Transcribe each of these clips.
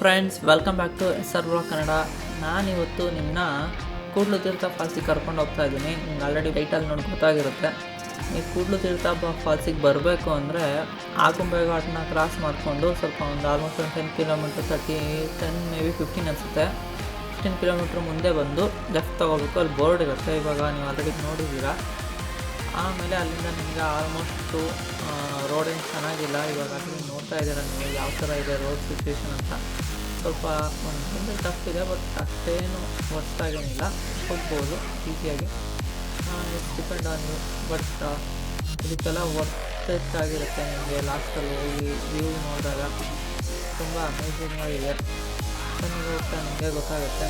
Friends, welcome back to SR blog Kannada. ನಾನಿವತ್ತು ನಿಮ್ಮನ್ನ ಕೂಡ್ಲು ತೀರ್ಥ ಫಾಲ್ಸಿಗೆ ಕರ್ಕೊಂಡು ಹೋಗ್ತಾ ಇದ್ದೀನಿ. ನಿಮ್ಗೆ ಆಲ್ರೆಡಿ ಟೈಟಲ್ ನೋಡಿ ಗೊತ್ತಾಗಿರುತ್ತೆ. ಈ ಕೂಡ್ಲು ತೀರ್ಥ ಫಾಲ್ಸಿಗೆ ಬರಬೇಕು ಅಂದರೆ ಆಗುಂಬೆ ಘಾಟ್ನ ಕ್ರಾಸ್ ಮಾಡಿಕೊಂಡು ಸ್ವಲ್ಪ ಒಂದು ಆಲ್ಮೋಸ್ಟ್ ಒಂದು 10 ಕಿಲೋಮೀಟ್ರ್ 10 ಮೇ ಬಿ 15 ಅನಿಸುತ್ತೆ. 15 ಕಿಲೋಮೀಟ್ರ್ ಮುಂದೆ ಬಂದು ಲೆಫ್ಟ್ ತೊಗೋಬೇಕು. ಅಲ್ಲಿ ಬೋರ್ಡ್ ಇರುತ್ತೆ, ಇವಾಗ ನೀವು ಆಲ್ರೆಡಿ ನೋಡಿದ್ದೀರಾ. ಆಮೇಲೆ ಅಲ್ಲಿಂದ ನಿಮಗೆ ಆಲ್ಮೋಸ್ಟು ರೋಡ್ ಏನು ಚೆನ್ನಾಗಿಲ್ಲ. ಇವಾಗ ಅಲ್ಲಿ ನೋಡ್ತಾ ಇದ್ದೀರಾ ನೀವು ಯಾವ ಥರ ಇದೆ ರೋಡ್ ಸಿಚುವೇಶನ್ ಅಂತ. ಸ್ವಲ್ಪ ಒಂದು ಟಫ್ ಇದೆ, ಬಟ್ ಅಷ್ಟೇನು ಹೊಸ್ತಾಗೇನಿಲ್ಲ, ಹೋಗ್ಬೋದು ಈಸಿಯಾಗಿ. It's depend on you. But ಇದಕ್ಕೆಲ್ಲ ವರ್ತಾಗಿರುತ್ತೆ ನಿಮಗೆ. ಲಾಸ್ಟಲ್ಲಿ ಹೋಗಿ ವ್ಯೂ ನೋಡಿದಾಗ ತುಂಬ ಅಮೇಝಿಂಗ್ ಆಗಿದೆ. ಚೆನ್ನಾಗಿ ಹೋಗ್ತಾ ನಿಮಗೆ ಗೊತ್ತಾಗುತ್ತೆ.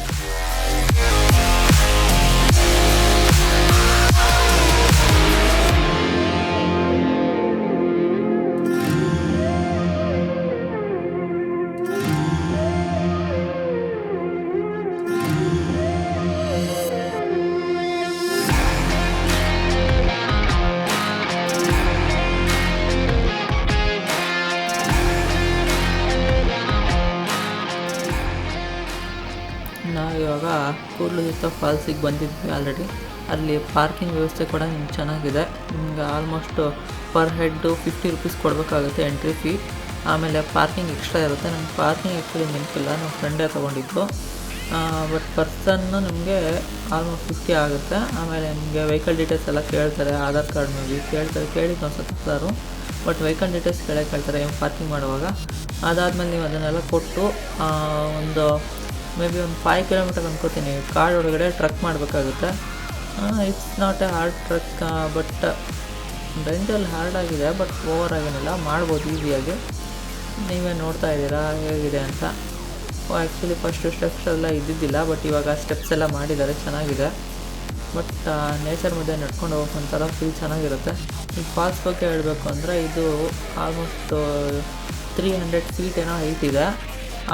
ನಾವಿವಾಗ ಕೂಡ್ಲು ತೀರ್ಥ ಫಾಲ್ಸಿಗೆ ಬಂದಿದ್ವಿ ಆಲ್ರೆಡಿ. ಅಲ್ಲಿ ಪಾರ್ಕಿಂಗ್ ವ್ಯವಸ್ಥೆ ಕೂಡ ನಿಮ್ಗೆ ಚೆನ್ನಾಗಿದೆ. ನಿಮ್ಗೆ ಆಲ್ಮೋಸ್ಟ್ ಪರ್ ಹೆಡ್ಡು 50 ರೂಪೀಸ್ ಕೊಡಬೇಕಾಗುತ್ತೆ ಎಂಟ್ರಿ ಫೀ. ಆಮೇಲೆ ಪಾರ್ಕಿಂಗ್ ಎಕ್ಸ್ಟ್ರಾ ಇರುತ್ತೆ. ನಮ್ಗೆ ಪಾರ್ಕಿಂಗ್ ಆ್ಯಕ್ಚುಲಿ ನೆನಪಿಲ್ಲ, ನಮ್ಮ ಫ್ರೆಂಡೇ ತೊಗೊಂಡಿದ್ದು. ಬಟ್ ಪರ್ಸನ್ನು ನಿಮಗೆ ಆಲ್ಮೋಸ್ಟ್ 50 ಆಗುತ್ತೆ. ಆಮೇಲೆ ನಿಮಗೆ ವೆಹಿಕಲ್ ಡೀಟೇಲ್ಸ್ ಎಲ್ಲ ಕೇಳ್ತಾರೆ, ಆಧಾರ್ ಕಾರ್ಡ್ ಮೇಲೆ ಕೇಳಿದ್ದು ಅನ್ಸುತ್ತಾರು. ಬಟ್ ವೆಹಿಕಲ್ ಡೀಟೇಲ್ಸ್ ಕೇಳ್ತಾರೆ ಪಾರ್ಕಿಂಗ್ ಮಾಡುವಾಗ. ಅದಾದಮೇಲೆ ನೀವು ಅದನ್ನೆಲ್ಲ ಕೊಟ್ಟು ಒಂದು ಮೇ ಬಿ ಒಂದು 5 ಕಿಲೋಮೀಟರ್ ಅನ್ಕೋತೀನಿ ಕಾಡು ಒಳಗಡೆ ಟ್ರಕ್ ಮಾಡಬೇಕಾಗುತ್ತೆ. It's not a hard trek, but ರೆಂಟಲ್ಲಿ ಹಾರ್ಡ್ ಆಗಿದೆ, ಬಟ್ ಓವರ್ ಆಗೇನಿಲ್ಲ, ಮಾಡ್ಬೋದು ಈಸಿಯಾಗಿ. ನೀವೇ ನೋಡ್ತಾ ಇದ್ದೀರಾ ಹೇಗಿದೆ ಅಂತ. ಆ್ಯಕ್ಚುಲಿ ಫಸ್ಟು ಸ್ಟೆಪ್ಸ್ ಎಲ್ಲ ಇದ್ದಿದ್ದಿಲ್ಲ, ಬಟ್ ಇವಾಗ ಸ್ಟೆಪ್ಸ್ ಎಲ್ಲ ಮಾಡಿದ್ದಾರೆ, ಚೆನ್ನಾಗಿದೆ. ಬಟ್ ನೇಚರ್ ಮಧ್ಯೆ ನಡ್ಕೊಂಡು ಹೋಗೋಕೆ ಒಂಥರ ಫೀಲ್ ಚೆನ್ನಾಗಿರುತ್ತೆ. ಈ ಫಾಲ್ಸ್ ಬಗ್ಗೆ ಹೇಳಬೇಕು ಅಂದರೆ ಇದು ಆಲ್ಮೋಸ್ಟ್ 300 ಫೀಟ್ ಏನೋ ಹೈಟ್ ಇದೆ.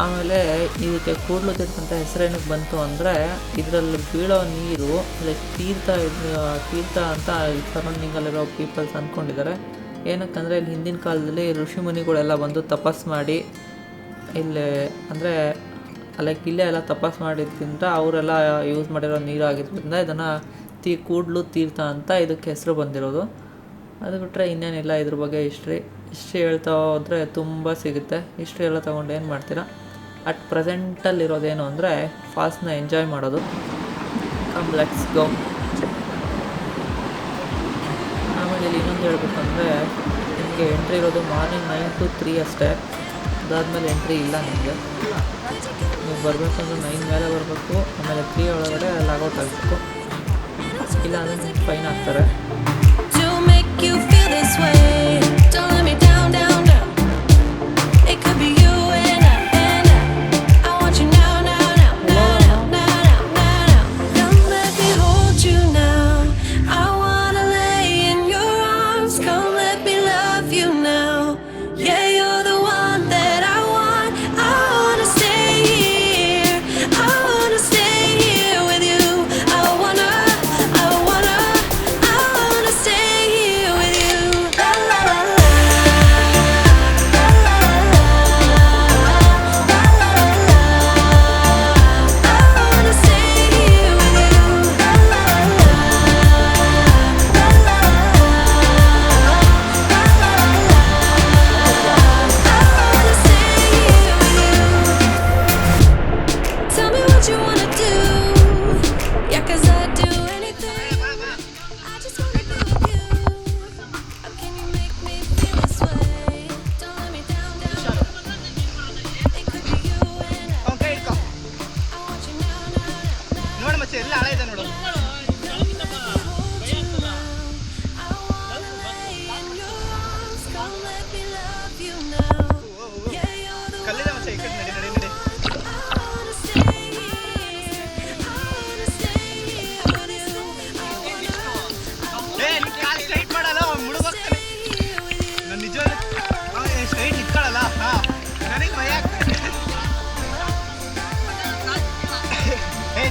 ಆಮೇಲೆ ಇದಕ್ಕೆ ಕೂಡ್ಲು ತೀರ್ಥ ಅಂತ ಹೆಸರೇನಕ್ಕೆ ಬಂತು ಅಂದರೆ ಇದರಲ್ಲಿ ಬೀಳೋ ನೀರು ಲೈಕ್ ತೀರ್ಥ ಅಂತ ಸರೌಂಡಿಂಗಲ್ಲಿರೋ ಪೀಪಲ್ಸ್ ಅಂದ್ಕೊಂಡಿದ್ದಾರೆ. ಏನಕ್ಕಂದರೆ ಇಲ್ಲಿ ಹಿಂದಿನ ಕಾಲದಲ್ಲಿ ಋಷಿಮುನಿಗಳೆಲ್ಲ ಬಂದು ತಪಸ್ಸು ಮಾಡಿ ಇಲ್ಲಿ ಅಂದರೆ ಲೈಕ್ ಇಲ್ಲೇ ಎಲ್ಲ ತಪಸ್ಸು ಮಾಡಿದ್ರಿಂದ ಅವರೆಲ್ಲ ಯೂಸ್ ಮಾಡಿರೋ ನೀರಾಗಿದ್ದರಿಂದ ಇದನ್ನು ಕೂಡ್ಲು ತೀರ್ಥ ಅಂತ ಇದಕ್ಕೆ ಹೆಸರು ಬಂದಿರೋದು. ಅದು ಬಿಟ್ಟರೆ ಇನ್ನೇನಿಲ್ಲ ಇದ್ರ ಬಗ್ಗೆ ಹಿಸ್ಟ್ರಿ ಹೇಳ್ತಾ ಹೋದರೆ ತುಂಬ ಸಿಗುತ್ತೆ. ಹಿಸ್ಟ್ರಿ ಎಲ್ಲ ತೊಗೊಂಡು ಏನು ಮಾಡ್ತೀರಾ. ಅಟ್ ಪ್ರೆಸೆಂಟಲ್ಲಿರೋದೇನು ಅಂದರೆ ಫಾಲ್ಸ್ನ ಎಂಜಾಯ್ ಮಾಡೋದು. Come let's go. ಆಮೇಲೆ ಇಲ್ಲಿ ಇನ್ನೊಂದು ಹೇಳ್ಬೇಕಂದ್ರೆ ನಿಮಗೆ ಎಂಟ್ರಿ ಇರೋದು ಮಾರ್ನಿಂಗ್ 9 to 3 ಅಷ್ಟೇ. ಅದಾದಮೇಲೆ ಎಂಟ್ರಿ ಇಲ್ಲ ನಿಮಗೆ. ನೀವು ಬರಬೇಕಂದ್ರೆ 9 ಮೇಲೆ ಬರಬೇಕು. ಆಮೇಲೆ 3 ಒಳಗಡೆ ಲಾಗೌಟ್ ಆಗಬೇಕು. ಇಲ್ಲ ಅಂದರೆ ನಿಮ್ಗೆ ಫೈನ್ ಹಾಕ್ತಾರೆ.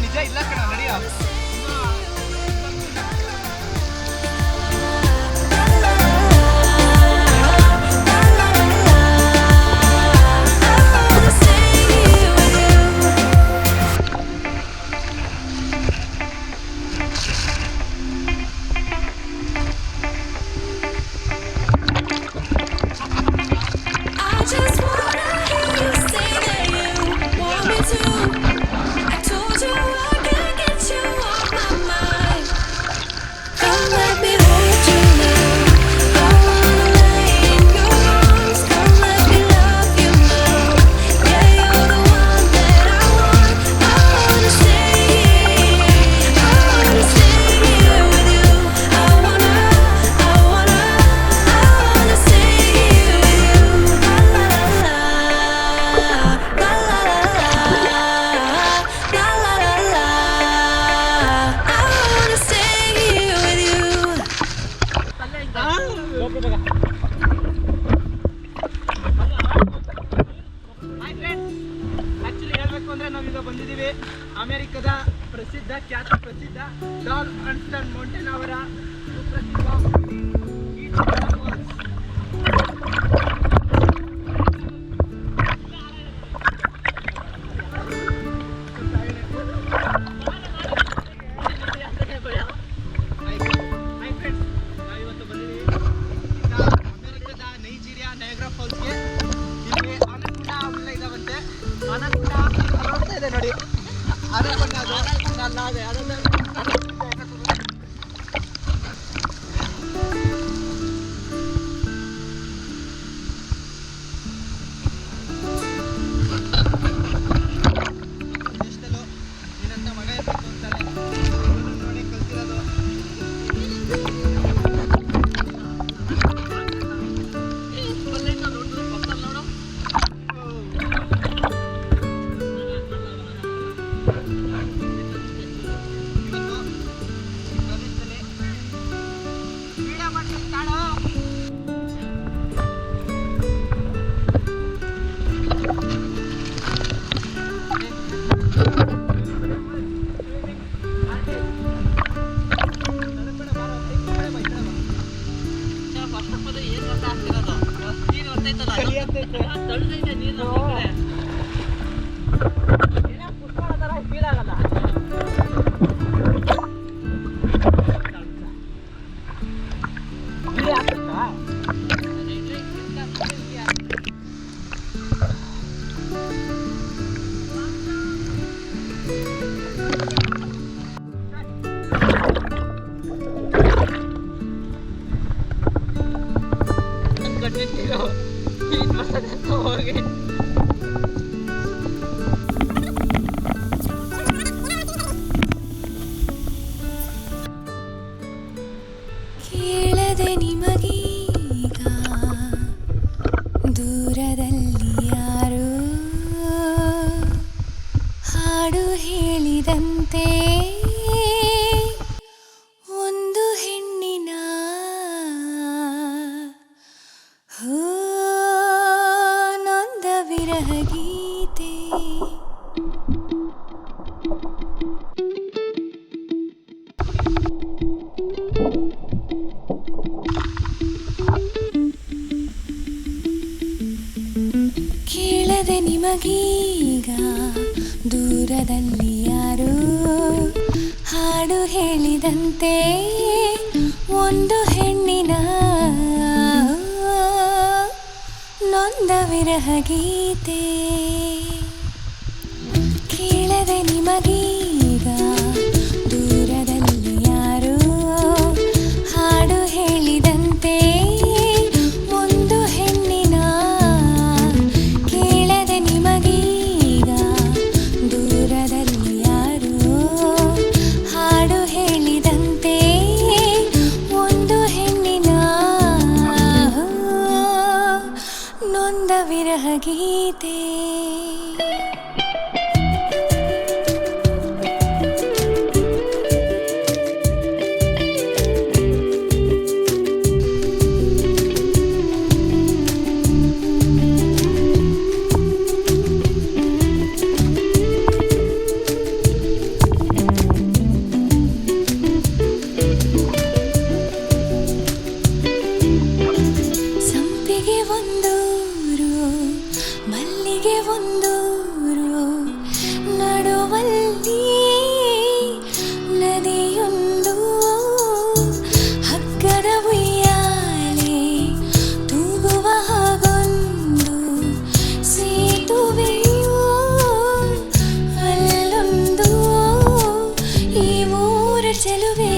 ನಿಜ ಇಲ್ಲ ಕಣ ನಡಿಯ. ಅಮೆರಿಕದ ಖ್ಯಾತ ಪ್ರಸಿದ್ಧ ಡಾಲ್ ಅನ್ಸ್ಟನ್ ಮೌಂಟೇನ್ ಅವರ ಸುಪ್ರಸಿದ್ಧ ನೈಗ್ರಾ ಫಾಲ್ಸ್ಗೆ ಇಲ್ಲಿ ಆನಕೊಂಡ ಅವೆಲ್ಲ ಇದಾವಂತೆ. ಆನಕೊಂಡ ನೋಡ್ತಾ ಇದೆ ನೋಡಿ, ಆನಕೊಂಡ ಅದು ಅಲ್ಲ, ಅದೇ ಅದನ್ನ ದೇಶದಲ್ಲೂ ಏನಂತ ಮಗ ಇರಬೇಕು ಅಂತಾರೆ ನೋಡಿ ಕಲ್ತಿರೋದು. ಕೇಳದೆ ನಿಮಗೀಗ ದೂರದಲ್ಲಿ ಯಾರೋ ಹಾಡು ಹೇಳಿದಂತೆ ಒಂದು ಹೆಣ್ಣಿನ ನೊಂದ ವಿರಹ ಗೀತೆ. ಕೇಳದೆ ನಿಮಗೀಗ ದೂರದಲ್ಲಿ ಯಾರೋ ಹಾಡು ಹೇಳಿದಂತೆ ಒಂದು ಹೆಣ್ಣಿನ ನೊಂದ ವಿರಹ ಗೀತೆ. ಕೇಳದೆ ನಿಮಗೀಗ ದೂರದಲ್ಲಿ ಯಾರೋ ಹಾಡು ಹೇಳಿದಂತೆ ಒಂದು ಹೆಣ್ಣಿನ. ಕೇಳದೆ ನಿಮಗೀಗ ದೂರದಲ್ಲಿ ಯಾರೋ ಹಾಡು ಹೇಳಿದಂತೆ ಒಂದು ಹೆಣ್ಣಿನ ನೊಂದ ವಿರಹ ಗೀತೆ. ಸಂಪಿಗೆ ಒಂದೂರು, ಮಲ್ಲಿಗೆ ಒಂದೂರು, ನಡುವಲ್ಲಿ ನದಿಯೊಂದು, ಹಗ್ಗದ ಉಯ್ಯಾಲೆ ತೂಗುವ ಹಾಗೊಂದು ಸೇತುವೆಯು ಅಲ್ಲೊಂದು. ಈ ಊರ ಚೆಲುವೆ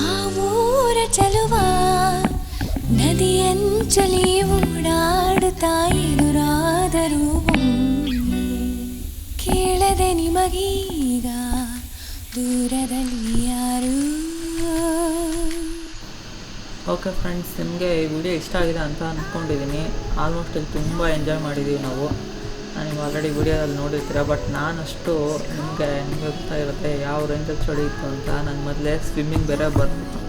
ಆ ಊರ ಚೆಲುವ ನದಿಯಂಚಲಿ ಓಡಾಡುತ್ತಾ ಎದುರಾದರೂ ಕೇಳದೆ ನಿಮಗೀಗ ದೂರದಲ್ಲಿ ಯಾರು. ಓಕೆ ಫ್ರೆಂಡ್ಸ್, ನಿಮಗೆ ಈ ವಿಡಿಯೋ ಇಷ್ಟ ಆಗಿದೆ ಅಂತ ಅಂದ್ಕೊಂಡಿದ್ದೀನಿ. ಆಲ್ಮೋಸ್ಟ್ ಇಲ್ಲಿ ತುಂಬ ಎಂಜಾಯ್ ಮಾಡಿದ್ದೀವಿ ನಾವು. ನೀವು ಆಲ್ರೆಡಿ ವಿಡಿಯೋದಲ್ಲಿ ನೋಡಿರ್ತೀರ, ಬಟ್ ನಾನಷ್ಟು ನಿಮಗೆ ಗೊತ್ತಾಗಿರುತ್ತೆ ಯಾವ ರೇಂಜಲ್ಲಿ ಚಳಿ ಇತ್ತು ಅಂತ. ನನ್ನ ಮೊದಲೇ ಸ್ವಿಮ್ಮಿಂಗ್ ಬೇರೆ ಬಂದಿತ್ತು.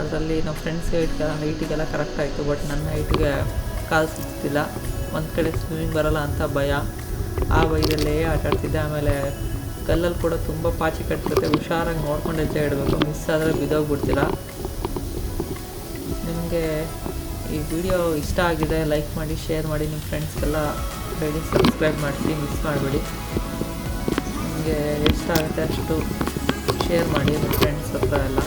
ಅದರಲ್ಲಿ ನಮ್ಮ ಫ್ರೆಂಡ್ಸ್ ಹೈಟಿಗೆಲ್ಲ ಕರೆಕ್ಟ್ ಆಯಿತು, ಬಟ್ ನನ್ನ ಹೈಟಿಗೆ ಕಾಲು ಸಿಗ್ತಿಲ್ಲ. ಒಂದು ಕಡೆ ಸ್ವಿಮ್ಮಿಂಗ್ ಬರೋಲ್ಲ ಅಂತ ಭಯ, ಆ ಭಯದಲ್ಲೇ ಆಟಾಡ್ತಿದ್ದೆ. ಆಮೇಲೆ ಕಲ್ಲಲ್ಲಿ ಕೂಡ ತುಂಬ ಪಾಚಿ ಕಟ್ಸುತ್ತೆ, ಹುಷಾರಾಗಿ ನೋಡ್ಕೊಂಡು ಹೆಜ್ಜೆ ಇಡಬೇಕು, ಮಿಸ್ ಆದರೆ ಬಿದ್ದೋಗ್ಬಿಡ್ತೀರ. ನಿಮಗೆ ಈ ವಿಡಿಯೋ ಇಷ್ಟ ಆಗಿದೆ ಲೈಕ್ ಮಾಡಿ, ಶೇರ್ ಮಾಡಿ, ನಿಮ್ಮ ಫ್ರೆಂಡ್ಸ್ಗೆಲ್ಲ ಹೇಳಿ, ಸಬ್ಸ್ಕ್ರೈಬ್ ಮಾಡಿಸಿ, ಮಿಸ್ ಮಾಡಬೇಡಿ. ನಿಮಗೆ ಎಷ್ಟಾಗುತ್ತೆ ಅಷ್ಟು ಶೇರ್ ಮಾಡಿ ನಿಮ್ಮ ಫ್ರೆಂಡ್ಸ್ ಹತ್ರ ಎಲ್ಲ.